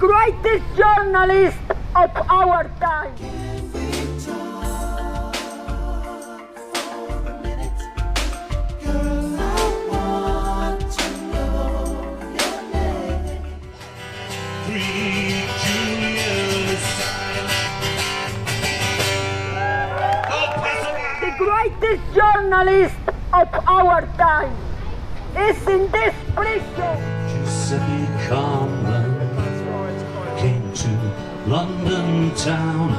greatest journalist of our time. Free Julian Assange. The greatest journalist of our time is in this prison. Giuseppe Conlon came to London town,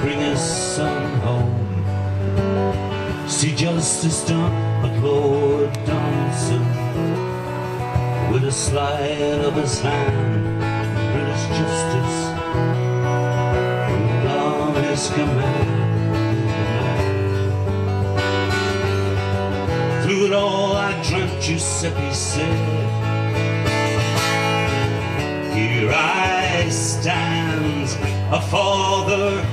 bring his son home. See justice done at Lord Donaldson, with a slide of his hand. British justice ruled on his command. Through it all I dreamt, Giuseppe said, here I stand, a father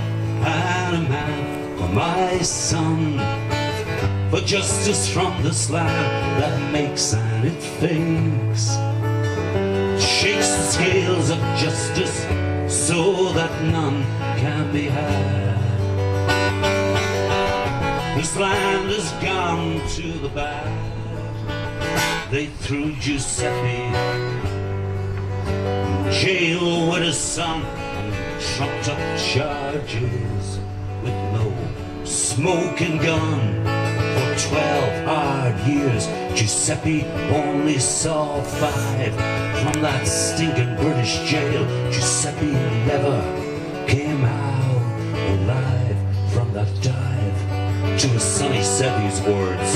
and a man for my son, for justice from this land that makes and it fakes, shakes the scales of justice so that none can be had. This land has gone to the bad. They threw Giuseppe in jail with his son and trumped up charges with no smoking gun. For 12 hard years, Giuseppe only saw 5 from that stinking British jail. Giuseppe never came out alive from that dive. To his son he said these words: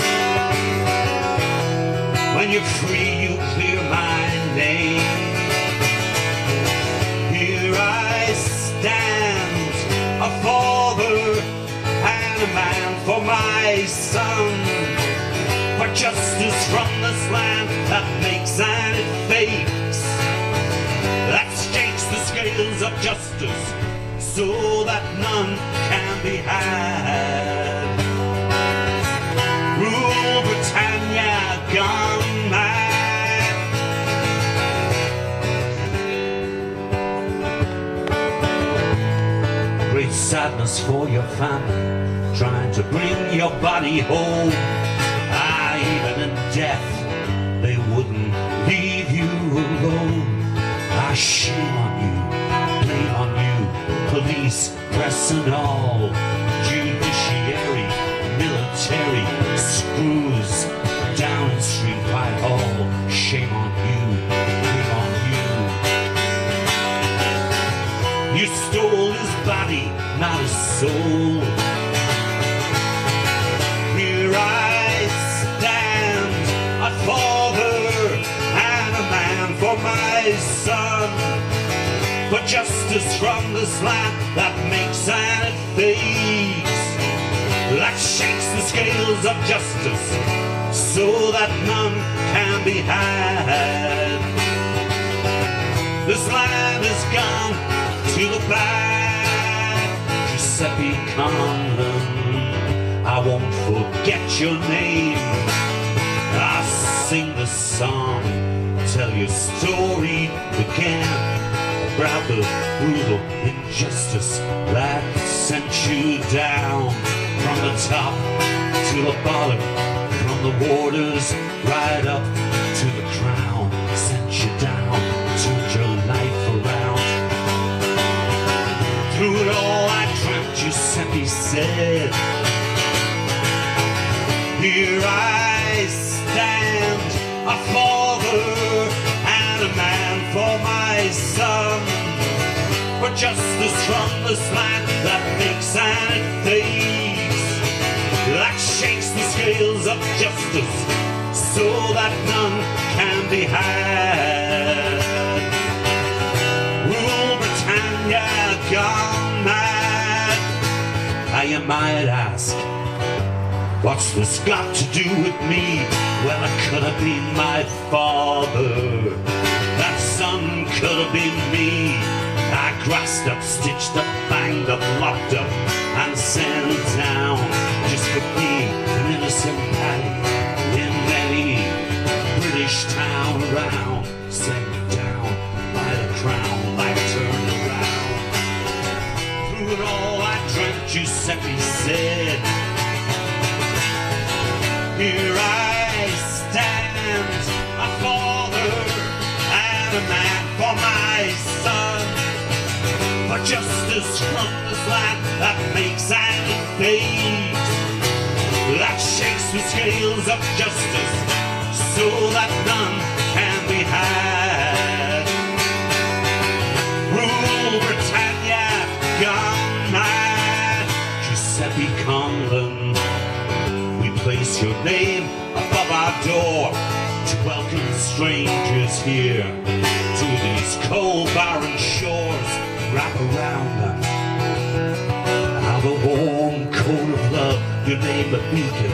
when you're free you clear my name. Here I stand, a father and a man for my son, for justice from this land that makes and it fakes, that shakes the scales of justice so that none can be had. Rule Britannia gone mad. Great sadness for your family, trying to bring your body home. Ah, even in death they wouldn't leave you alone. Ah, shame on you, blame on you, police, press and all, judiciary, military, screws, down in Street Whitehall. Shame on you, blame on you. You stole his body, not his soul. Here I stand, a father and a man for my son, for justice from this land that makes and it fades, that shakes the scales of justice so that none can be had. This land is gone to the bad. Giuseppe Conlon, I won't forget your name. I'll sing the song, tell your story again, about the brutal injustice that sent you down from the top to the bottom, from the waters right up to the crown, sent you down, turned your life around. Through it all I dreamt, Giuseppe said, here I stand, a father and a man for my son, for justice from this land that makes and it fades, that shakes the scales of justice so that none can be had. Rule Britannia gone mad. Now you might ask, what's this got to do with me? Well, it could have been my father, that son could have been me. I grassed up, stitched up, banged up, locked up, and sent down, just for being an innocent paddy in any British town around. Sent down by the crown like Giuseppe said, here I stand, a father and a man for my son, for justice from this land that makes and fades, that shakes the scales of justice so that none can be had. Rule Britannia, gone mad. Giuseppe Conlon, we place your name above our door to welcome strangers here to these cold barren shores. Wrap around us how the warm coat of love, your name a beacon,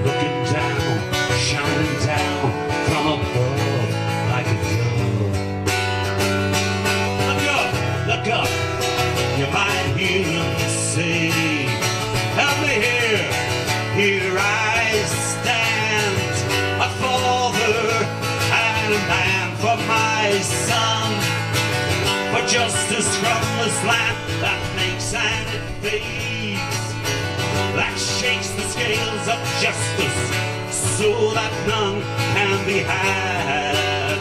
looking down, shining down from above like a dove. Look up, you might hear them say, help me here I stand, a father and a man for my son, for justice from this land that makes and it fades, that shakes the scales of justice so that none can be had.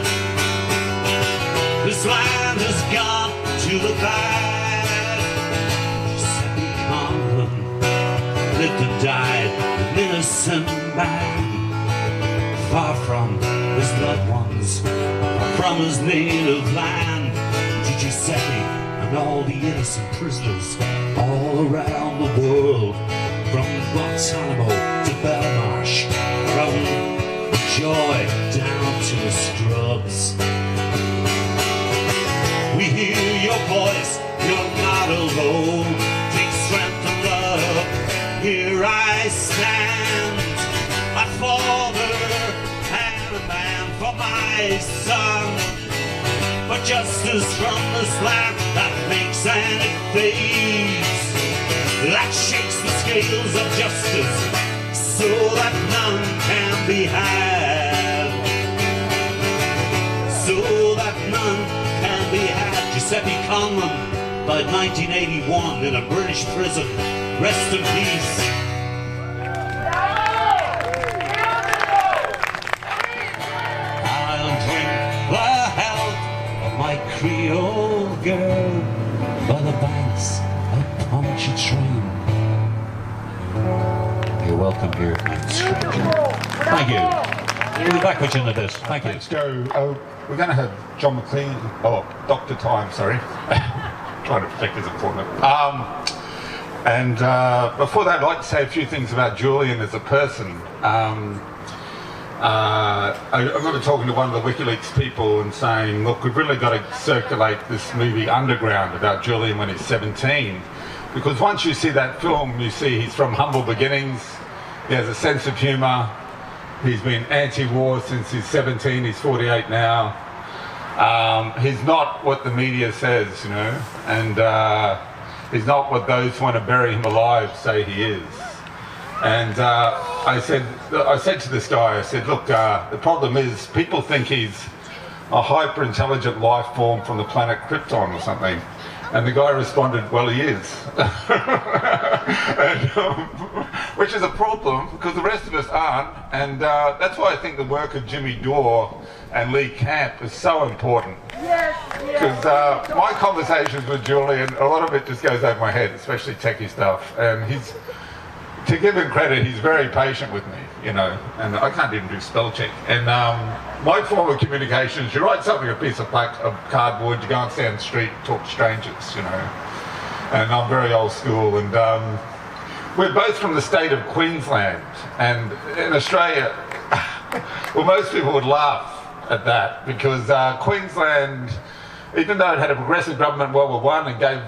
This land has gone to the bad. Giuseppe Conlon lived and died an innocent man, far from his loved ones, from his native land. To Giuseppe and all the innocent prisoners all around the world, from Guantanamo to Belmarsh, from Joy down to the Scrubs. We hear your voice, you're not alone. Take strength and love, here I stand, a father and a man for my son, for justice from this land that makes and it fades, that shakes the scales of justice so that none can be had, so that none can be had. Giuseppe Conlon died 1981 in a British prison. Rest in peace. I'll drink the health of my Creole girl by the banks of Pontchartrain. You're welcome here, my stranger. Thank you. We'll be back with you into this. Thank you. Let's go. We're going to have John McLean. Oh, Dr. Time, sorry. Trying to protect his appointment. And before that, I'd like to say a few things about Julian as a person. I remember talking to one of the WikiLeaks people and saying, look, we've really got to circulate this movie Underground about Julian when he's 17. Because once you see that film, you see he's from humble beginnings, he has a sense of humour, he's been anti-war since he's 17, he's 48 now. He's not what the media says, you know, and he's not what those who want to bury him alive say he is. And I said to this guy, I said, look, the problem is people think he's a hyper-intelligent life form from the planet Krypton or something. And the guy responded, well, he is. And, which is a problem, because the rest of us aren't. And that's why I think the work of Jimmy Dore and Lee Camp is so important. Because my conversations with Julian, a lot of it just goes over my head, especially techie stuff. And he's, to give him credit, he's very patient with me, you know, and I can't even do spell check. And my form of communication is you write something on a piece of cardboard, you go and stand on the street and talk to strangers, you know. And I'm very old school, and we're both from the state of Queensland. And in Australia, well, most people would laugh at that, because Queensland, even though it had a progressive government in World War I and gave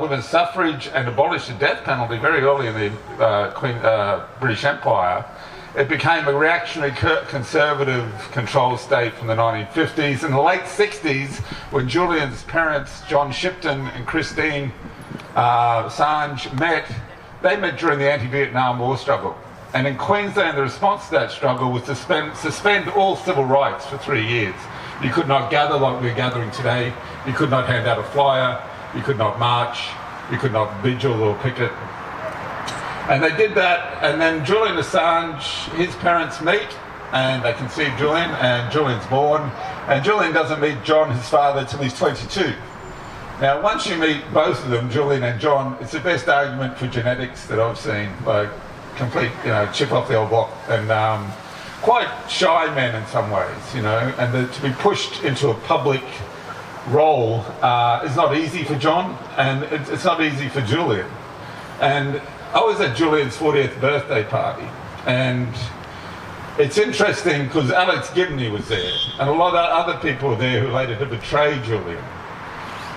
women's suffrage and abolished the death penalty very early in the British Empire, it became a reactionary conservative control state from the 1950s. In the late 60s, when Julian's parents, John Shipton and Christine Assange, met, they met during the anti-Vietnam War struggle. And in Queensland, the response to that struggle was to suspend all civil rights for 3 years. You could not gather like we're gathering today. You could not hand out a flyer. You could not march. You could not vigil or picket. And they did that, and then Julian Assange, his parents meet, and they conceive Julian, and Julian's born. And Julian doesn't meet John, his father, till he's 22. Now, once you meet both of them, Julian and John, it's the best argument for genetics that I've seen. Like, complete, chip off the old block, and quite shy men in some ways, and to be pushed into a public role is not easy for John, and it's not easy for Julian. And I was at Julian's 40th birthday party, and it's interesting because Alex Gibney was there, and a lot of other people were there who later to betray Julian.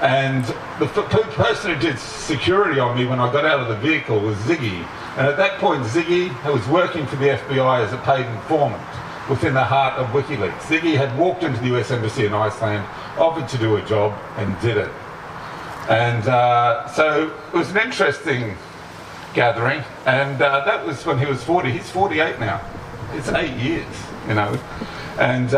And the person who did security on me when I got out of the vehicle was Ziggy. And at that point, Ziggy was working for the FBI as a paid informant within the heart of WikiLeaks. Ziggy had walked into the US Embassy in Iceland, offered to do a job, and did it. And so it was an interesting gathering, and that was when he was 40. He's 48 now. It's 8 years, And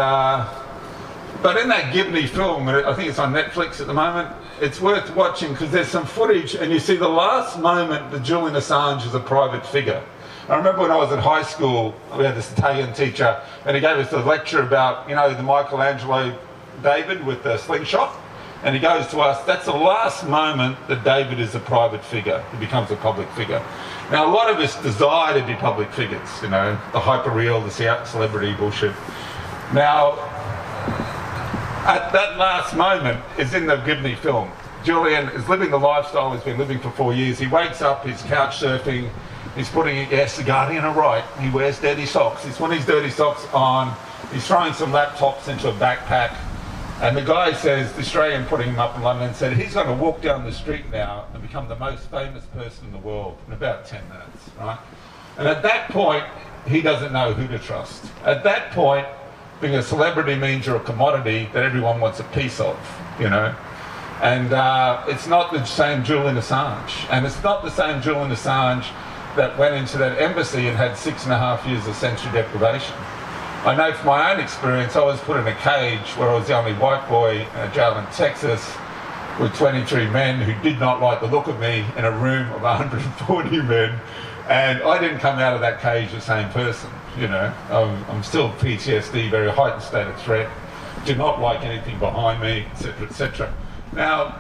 but in that Gibney film, I think it's on Netflix at the moment, it's worth watching because there's some footage, and you see the last moment that Julian Assange is a private figure. I remember when I was at high school, we had this Italian teacher, and he gave us a lecture about, the Michelangelo David with the slingshot. And he goes to us, that's the last moment that David is a private figure. He becomes a public figure. Now, a lot of us desire to be public figures, the hyper-real, the celebrity bullshit. Now, at that last moment is in the Gibney film. Julian is living the lifestyle he's been living for 4 years. He wakes up, he's couch surfing, he's putting, the Guardian are right, he wears dirty socks. He's putting his dirty socks on, he's throwing some laptops into a backpack, and the guy says, the Australian putting him up in London, said he's going to walk down the street now and become the most famous person in the world in about 10 minutes, right? And at that point, he doesn't know who to trust. At that point, being a celebrity means you're a commodity that everyone wants a piece of, And it's not the same Julian Assange. And it's not the same Julian Assange that went into that embassy and had 6.5 years of sensory deprivation. I know from my own experience, I was put in a cage where I was the only white boy in a jail in Texas with 23 men who did not like the look of me in a room of 140 men. And I didn't come out of that cage the same person, I'm still PTSD, very heightened state of threat, do not like anything behind me, etc., etc. Now,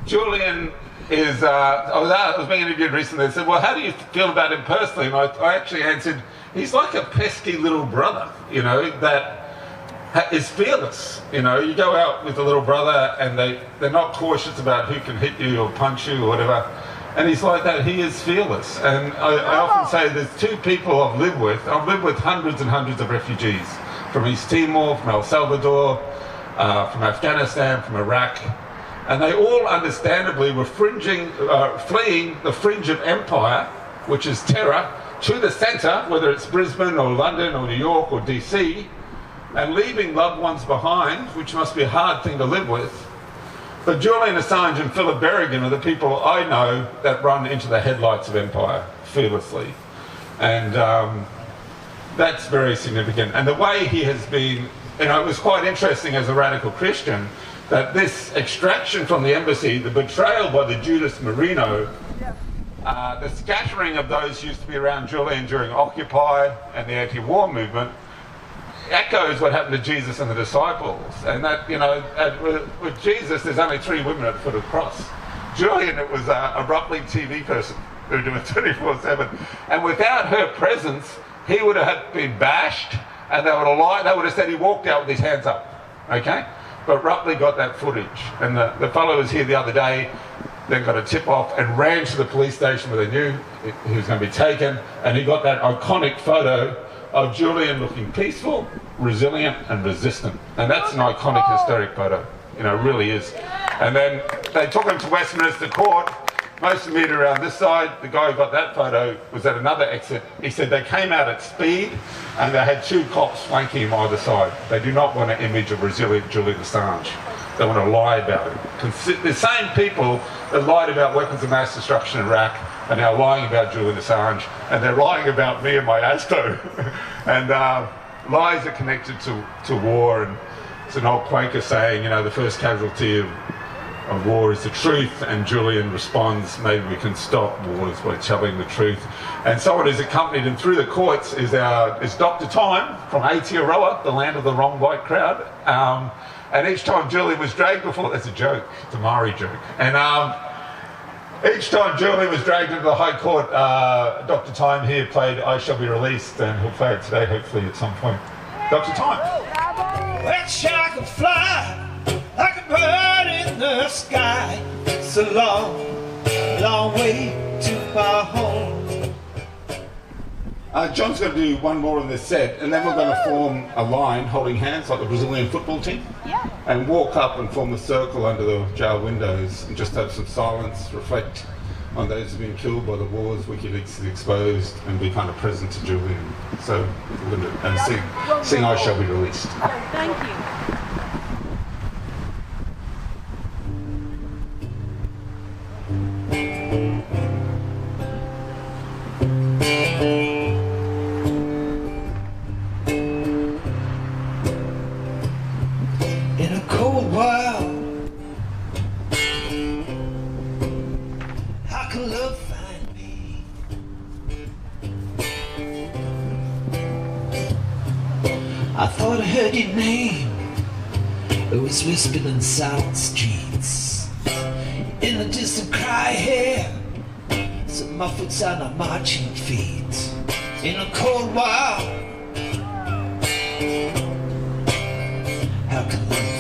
Julian is, I was being interviewed recently, they said, well, how do you feel about him personally? And I actually answered, he's like a pesky little brother, that is fearless. You go out with a little brother and they're not cautious about who can hit you or punch you or whatever. And he's like that, he is fearless. And I often say there's two people I've lived with. I've lived with hundreds and hundreds of refugees from East Timor, from El Salvador, from Afghanistan, from Iraq. And they all understandably were fleeing the fringe of empire, which is terror, to the centre, whether it's Brisbane or London or New York or DC, and leaving loved ones behind, which must be a hard thing to live with. But Julian Assange and Philip Berrigan are the people I know that run into the headlights of empire fearlessly. And that's very significant. And the way he has been, it was quite interesting as a radical Christian that this extraction from the embassy, the betrayal by the Judas Marino, the scattering of those who used to be around Julian during Occupy and the anti-war movement, echoes what happened to Jesus and the disciples. And that, with Jesus, there's only 3 women at the foot of the cross. Julian, it was a roughly TV person who would do it 24/7. And without her presence, he would have been bashed, and they would have said he walked out with his hands up, okay? But roughly got that footage. And the fellow was here the other day, then got a tip-off and ran to the police station where they knew he was going to be taken, and he got that iconic photo of Julian looking peaceful, resilient, and resistant. And that's an iconic, historic photo. It really is. And then they took him to Westminster Court. Most of the media around this side, the guy who got that photo was at another exit. He said they came out at speed and they had 2 cops flanking him either side. They do not want an image of resilient Julian Assange. They want to lie about it. The same people that lied about weapons of mass destruction in Iraq are now lying about Julian Assange, and they're lying about me and my ASTO. And lies are connected to war, and it's an old Quaker saying, the first casualty of of war is the truth, and Julian responds, maybe we can stop wars by telling the truth. And someone who's accompanied him through the courts is Dr. Time from Aotearoa, the land of the wrong white crowd. And each time Julian was dragged before, that's a joke, it's a Maori joke. And each time Julian was dragged into the High Court, Dr. Time here played I Shall Be Released, and he'll play it today, hopefully at some point. Dr. Time. Wish I could fly like a bird in the sky. It's a long, long way to my home. John's going to do one more in this set, and then we're going to form a line holding hands like the Brazilian football team, and walk up and form a circle under the jail windows and just have some silence, reflect on those who've been killed by the wars WikiLeaks has exposed, and be kind of present to Julian. So we're going to sing I Shall Be Released. Thank you. In a cold world, how can love find me? I thought I heard your name. It was whispered in silent streets. In the distant cry here, some muffled sound of marching feet. In a cold world, how can love